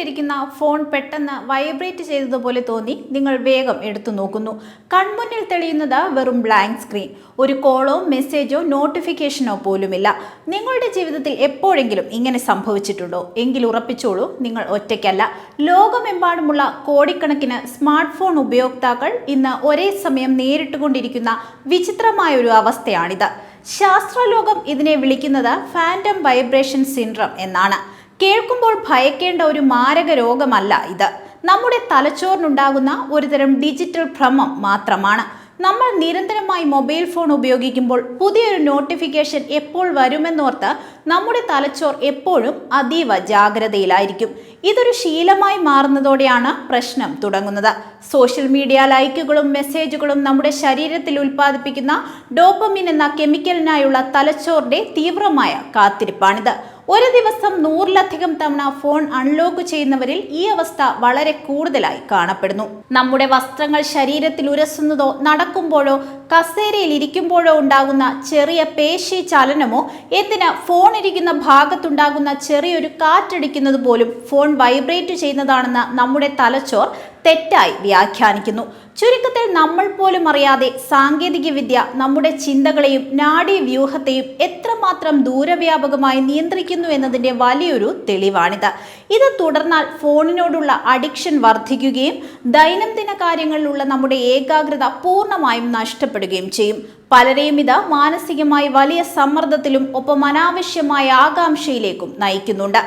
പോക്കറ്റിലിരിക്കുന്ന phone പെട്ടെന്ന് vibrate ചെയ്തതുപോലെ തോന്നി നിങ്ങൾ വേഗം എടുത്തു നോക്കുന്നു. കൺമുന്നിൽ തെളിയുന്നത് വെറും ബ്ലാങ്ക് സ്ക്രീൻ. ഒരു കോളോ മെസ്സേജോ നോട്ടിഫിക്കേഷനോ പോലുമില്ല. നിങ്ങളുടെ ജീവിതത്തിൽ എപ്പോഴെങ്കിലും ഇങ്ങനെ സംഭവിച്ചിട്ടുണ്ടോ? എങ്കിൽ ഉറപ്പിച്ചോളൂ, നിങ്ങൾ ഒറ്റയ്ക്കല്ല. ലോകമെമ്പാടുമുള്ള കോടിക്കണക്കിന് സ്മാർട്ട് ഫോൺ ഉപയോക്താക്കൾ ഇന്ന് ഒരേ സമയം നേരിട്ടുകൊണ്ടിരിക്കുന്ന വിചിത്രമായ ഒരു അവസ്ഥയാണിത്. ശാസ്ത്രലോകം ഇതിനെ വിളിക്കുന്നത് ഫാൻറ്റം വൈബ്രേഷൻ സിൻഡ്രം എന്നാണ്. കേൾക്കുമ്പോൾ ഭയക്കേണ്ട ഒരു മാരക രോഗമല്ല ഇത്. നമ്മുടെ തലച്ചോറിനുണ്ടാകുന്ന ഒരുതരം ഡിജിറ്റൽ ഭ്രമം മാത്രമാണ്. നമ്മൾ നിരന്തരമായി മൊബൈൽ ഫോൺ ഉപയോഗിക്കുമ്പോൾ പുതിയൊരു നോട്ടിഫിക്കേഷൻ എപ്പോൾ വരുമെന്നോർത്ത് നമ്മുടെ തലച്ചോർ എപ്പോഴും അതീവ ജാഗ്രതയിലായിരിക്കും. ഇതൊരു ശീലമായി മാറുന്നതോടെയാണ് പ്രശ്നം തുടങ്ങുന്നത്. സോഷ്യൽ മീഡിയ ലൈക്കുകളും മെസ്സേജുകളും നമ്മുടെ ശരീരത്തിൽ ഉൽപ്പാദിപ്പിക്കുന്ന ഡോപ്പമിൻ എന്ന കെമിക്കലിനായുള്ള തലച്ചോറിന്റെ തീവ്രമായ കാത്തിരിപ്പാണിത്. ഒരു ദിവസം 100-ലധികം തവണ ഫോൺ അൺലോക്ക് ചെയ്യുന്നവരിൽ ഈ അവസ്ഥ വളരെ കൂടുതലായി കാണപ്പെടുന്നു. നമ്മുടെ വസ്ത്രങ്ങൾ ശരീരത്തിൽ ഉരസുന്നതോ നടക്കുമ്പോഴോ കസേരയിൽ ഇരിക്കുമ്പോഴോ ഉണ്ടാകുന്ന ചെറിയ പേശി ചലനമോ, എന്തിന് ഫോൺ ഇരിക്കുന്ന ഭാഗത്തുണ്ടാകുന്ന ചെറിയൊരു കാറ്റടിക്കുന്നത് പോലും ഫോൺ വൈബ്രേറ്റ് ചെയ്യുന്നതാണെന്ന് നമ്മുടെ തലച്ചോർ തെറ്റായി വ്യാഖ്യാനിക്കുന്നു. ചുരുക്കത്തിൽ നമ്മൾ പോലും അറിയാതെ സാങ്കേതിക വിദ്യ നമ്മുടെ ചിന്തകളെയും നാഡീവ്യൂഹത്തെയും എത്രമാത്രം ദൂരവ്യാപകമായി നിയന്ത്രിക്കുന്നു എന്നതിൻ്റെ വലിയൊരു തെളിവാണിത്. ഇത് തുടർന്നാൽ ഫോണിനോടുള്ള അഡിക്ഷൻ വർദ്ധിക്കുകയും ദൈനംദിന കാര്യങ്ങളിലുള്ള നമ്മുടെ ഏകാഗ്രത പൂർണ്ണമായും നഷ്ടപ്പെടുകയും ചെയ്യും. പലരെയും ഇത് മാനസികമായി വലിയ സമ്മർദ്ദത്തിലും ഒപ്പം അനാവശ്യമായ ആകാംക്ഷയിലേക്കും നയിക്കുന്നുണ്ട്.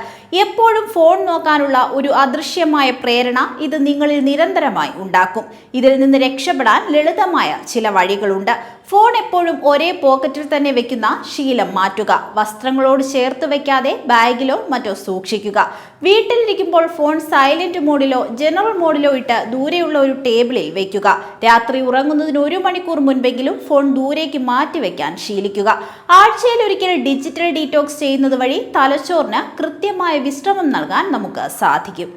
എപ്പോഴും ഫോൺ നോക്കാനുള്ള ഒരു അദൃശ്യമായ പ്രേരണ ഇത് നിങ്ങളിൽ നിരന്തരമായി ഉണ്ടാക്കും. ഇതിൽ നിന്ന് രക്ഷപ്പെടാൻ ലളിതമായ ചില വഴികളുണ്ട്. ഫോൺ എപ്പോഴും ഒരേ പോക്കറ്റിൽ തന്നെ വെക്കുന്ന ശീലം മാറ്റുക. വസ്ത്രങ്ങളോട് ചേർത്ത് വെക്കാതെ ബാഗിലോ മറ്റോ സൂക്ഷിക്കുക. വീട്ടിലിരിക്കുമ്പോൾ ഫോൺ സൈലന്റ് മോഡിലോ ജനറൽ മോഡിലോ ഇട്ട് ദൂരെയുള്ള ഒരു ടേബിളിൽ വെക്കുക. രാത്രി ഉറങ്ങുന്നതിന് 1 മണിക്കൂർ മുൻപെങ്കിലും ഫോൺ ദൂരേക്ക് മാറ്റിവെക്കാൻ ശീലിക്കുക. ആഴ്ചയിൽ ഒരിക്കൽ ഡിജിറ്റൽ ഡീറ്റോക്സ് ചെയ്യുന്നത് വഴി തലച്ചോറിന് കൃത്യമായ വിശ്രമം നൽകാൻ നമുക്ക് സാധിക്കും.